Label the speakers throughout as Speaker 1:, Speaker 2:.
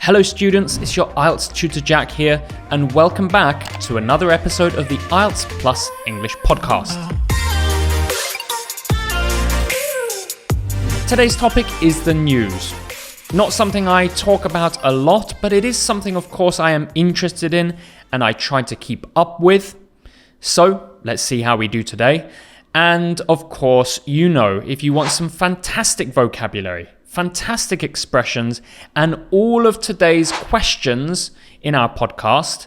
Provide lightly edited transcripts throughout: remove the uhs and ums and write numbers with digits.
Speaker 1: Hello students, it's your IELTS tutor Jack here, and welcome back to another episode of the IELTS Plus English podcast. Today's topic is the news. Not something I talk about a lot, but it is something of course I am interested in and I try to keep up with. So let's see how we do today. And of course, you know, if you want some fantastic vocabulary, fantastic expressions, and all of today's questions in our podcast,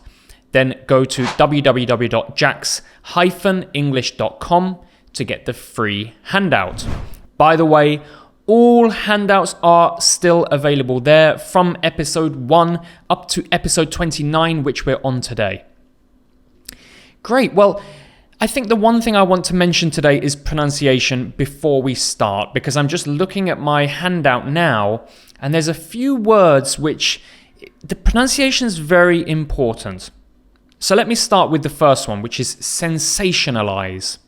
Speaker 1: then go to www.jax-english.com to get the free handout. By the way, all handouts are still available there from episode 1 up to episode 29, which we're on today. Great. Well, I think the one thing I want to mention today is pronunciation before we start, because I'm just looking at my handout now, and there's a few words which the pronunciation is very important. So let me start with the first one, which is sensationalize.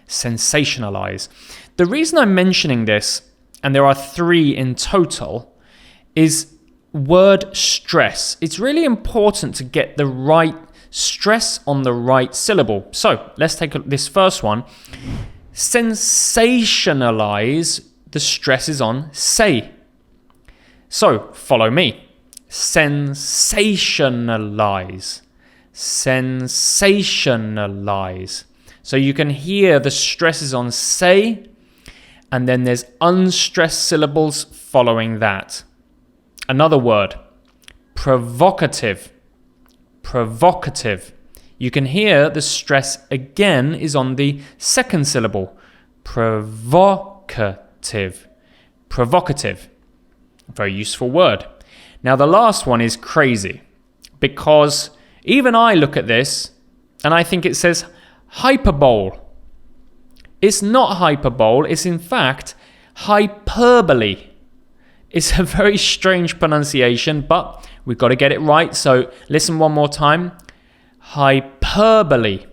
Speaker 1: Sensationalize. The reason I'm mentioning this, and there are 3 in total, is word stress. It's really important to get the right stress on the right syllable. So let's take this first one. Sensationalize, the stress is on say. So follow me. Sensationalize. Sensationalize. So you can hear the stress is on say, and then there's unstressed syllables following that. Another word, provocative. Provocative. You can hear the stress again is on the second syllable. Provocative. Provocative. Very useful word. Now the last one is crazy, because even I look at this and I think it says hyperbole. It's not hyperbole, it's in fact hyperbole. It's a very strange pronunciation, but we've got to get it right. So listen one more time. Hyperbole.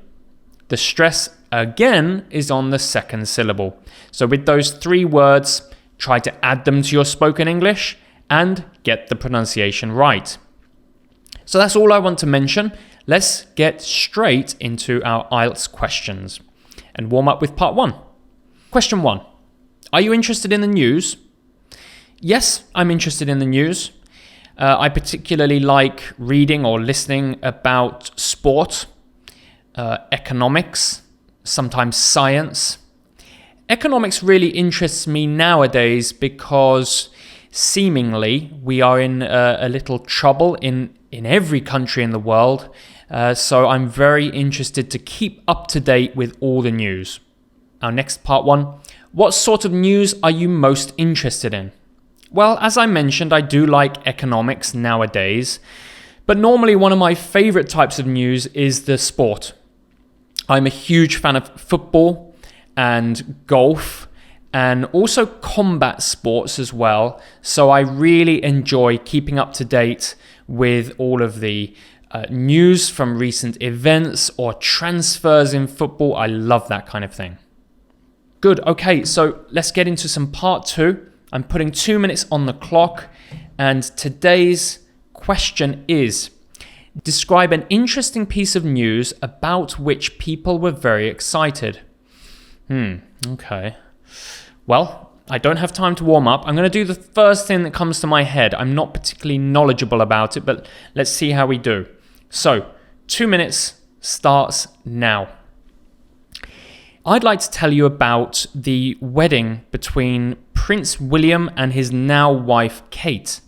Speaker 1: The stress again is on the second syllable. So with those 3 words, try to add them to your spoken English and get the pronunciation right. So that's all I want to mention. Let's get straight into our IELTS questions and warm up with part 1. Question 1. Are you interested in the news? Yes, I'm interested in the news. I particularly like reading or listening about sport, economics, sometimes science. Economics really interests me nowadays because seemingly we are in a little trouble in every country in the world. So I'm very interested to keep up to date with all the news. Our next part 1. What sort of news are you most interested in? Well, as I mentioned, I do like economics nowadays, but normally one of my favorite types of news is the sport. I'm a huge fan of football and golf and also combat sports as well. So I really enjoy keeping up to date with all of the news from recent events or transfers in football. I love that kind of thing. Good. Okay, so let's get into some part 2. I'm putting 2 minutes on the clock, and today's question is, describe an interesting piece of news about which people were very excited. Okay. Well, I don't have time to warm up. I'm going to do the first thing that comes to my head. I'm not particularly knowledgeable about it, but let's see how we do. So, 2 minutes starts now. I'd like to tell you about the wedding between Prince William and his now wife Kate.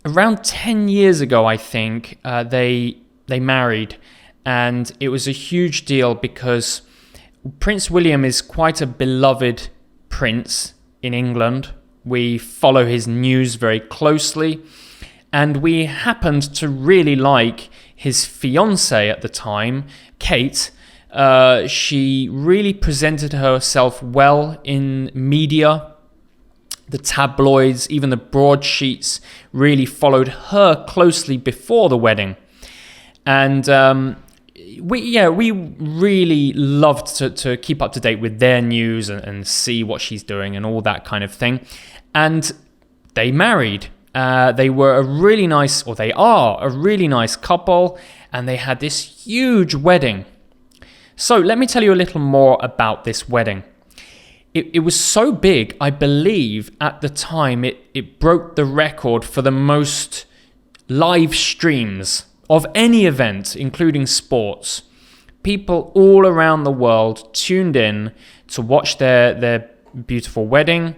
Speaker 1: Around 10 years ago, I think, they married, and it was a huge deal because Prince William is quite a beloved prince in England. We follow his news very closely, and we happened to really like his fiancée at the time, Kate. She really presented herself well in media. The tabloids, even the broadsheets, really followed her closely before the wedding. And we really loved to keep up to date with their news and see what she's doing and all that kind of thing. And they married. They were a really nice, or they are a really nice couple, and they had this huge wedding. So let me tell you a little more about this wedding. It was so big, I believe at the time it broke the record for the most live streams of any event, including sports. People all around the world tuned in to watch their beautiful wedding.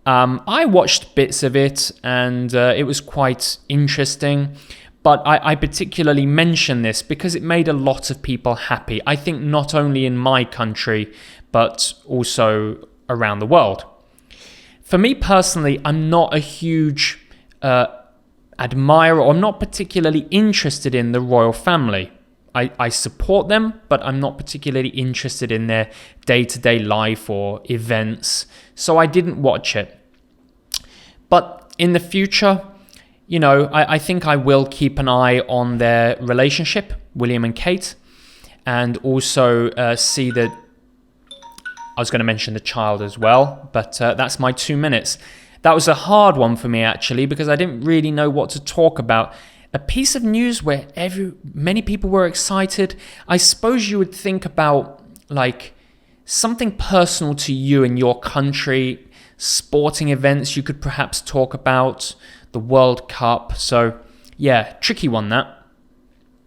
Speaker 1: I watched bits of it, and it was quite interesting. But I particularly mention this because it made a lot of people happy. I think not only in my country, but also around the world. For me personally, I'm not a huge admirer, or I'm not particularly interested in the royal family. I support them, but I'm not particularly interested in their day-to-day life or events, so I didn't watch it. But in the future, I think I will keep an eye on their relationship, William and Kate, and also see that I was going to mention the child as well, but that's my 2 minutes. That was a hard one for me, actually, because I didn't really know what to talk about. A piece of news where many people were excited. I suppose you would think about like something personal to you in your country, sporting events you could perhaps talk about, the World Cup. So yeah, tricky one that.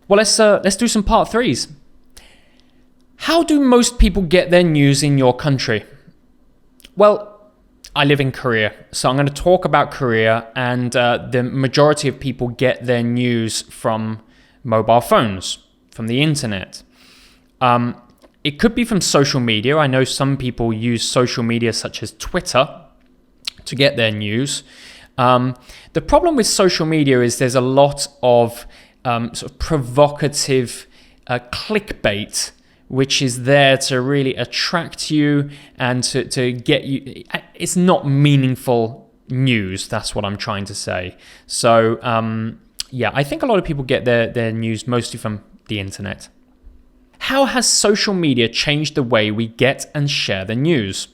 Speaker 1: Well, let's do some part threes. How do most people get their news in your country? Well, I live in Korea, so I'm going to talk about Korea, and the majority of people get their news from mobile phones, from the internet. It could be from social media. I know some people use social media such as Twitter to get their news. The problem with social media is there's a lot of sort of provocative clickbait, which is there to really attract you and to get you. It's not meaningful news. That's what I'm trying to say. So yeah, I think a lot of people get their news mostly from the internet. How has social media changed the way we get and share the news?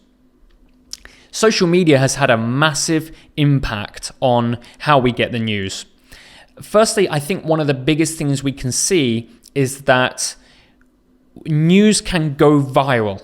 Speaker 1: Social media has had a massive impact on how we get the news. Firstly, I think one of the biggest things we can see is that news can go viral.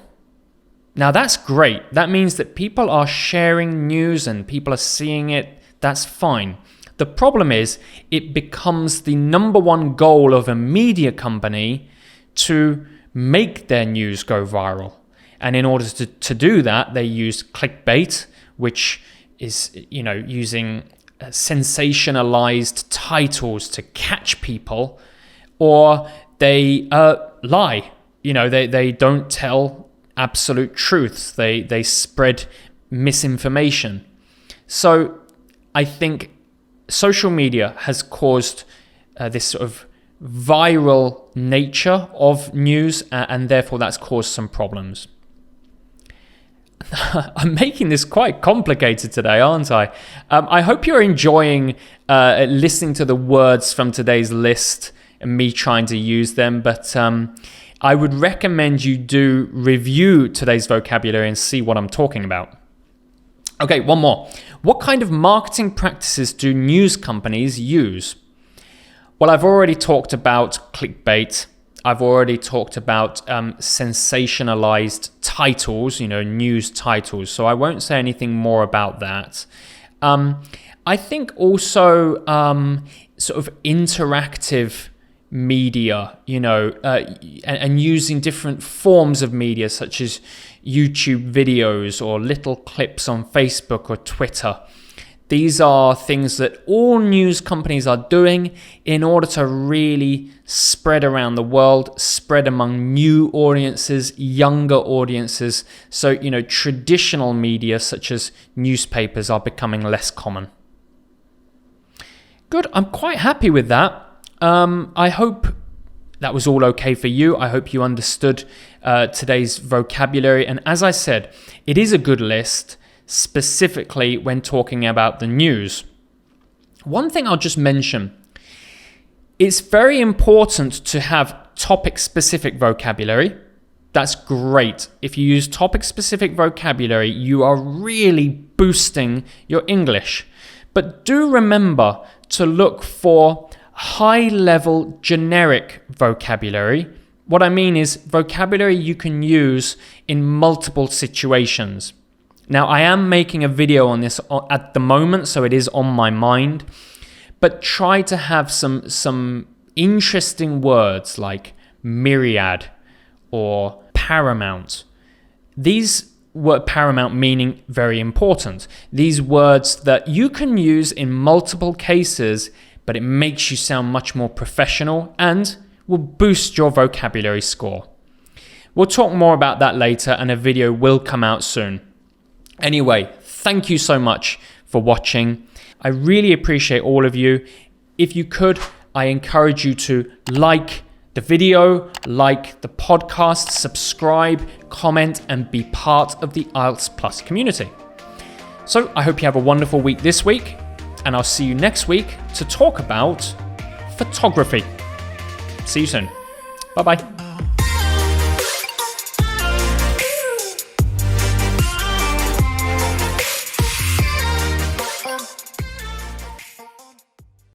Speaker 1: Now that's great. That means that people are sharing news and people are seeing it. That's fine. The problem is it becomes the number one goal of a media company to make their news go viral. And in order to do that, they use clickbait, which is, using sensationalized titles to catch people, or they lie. They don't tell absolute truths. They spread misinformation. So I think social media has caused this sort of viral nature of news, and therefore that's caused some problems. I'm making this quite complicated today, aren't I? I hope you're enjoying listening to the words from today's list and me trying to use them, but I would recommend you do review today's vocabulary and see what I'm talking about. Okay, one more. What kind of marketing practices do news companies use? Well, I've already talked about clickbait. I've already talked about sensationalized titles, news titles. So I won't say anything more about that. I think also sort of interactive media, and using different forms of media such as YouTube videos or little clips on Facebook or Twitter. These are things that all news companies are doing in order to really spread around the world, spread among new audiences, younger audiences. So, traditional media such as newspapers are becoming less common. Good, I'm quite happy with that. I hope that was all okay for you. I hope you understood today's vocabulary. And as I said, it is a good list, specifically when talking about the news. One thing I'll just mention, it's very important to have topic-specific vocabulary. That's great. If you use topic-specific vocabulary, you are really boosting your English. But do remember to look for high-level generic vocabulary. What I mean is vocabulary you can use in multiple situations. Now, I am making a video on this at the moment, so it is on my mind. But try to have some interesting words like myriad or paramount. These were paramount meaning very important. These words that you can use in multiple cases, but it makes you sound much more professional and will boost your vocabulary score. We'll talk more about that later, and a video will come out soon. Anyway, thank you so much for watching. I really appreciate all of you. If you could, I encourage you to like the video, like the podcast, subscribe, comment, and be part of the IELTS Plus community. So I hope you have a wonderful week this week, and I'll see you next week to talk about photography. See you soon. Bye-bye.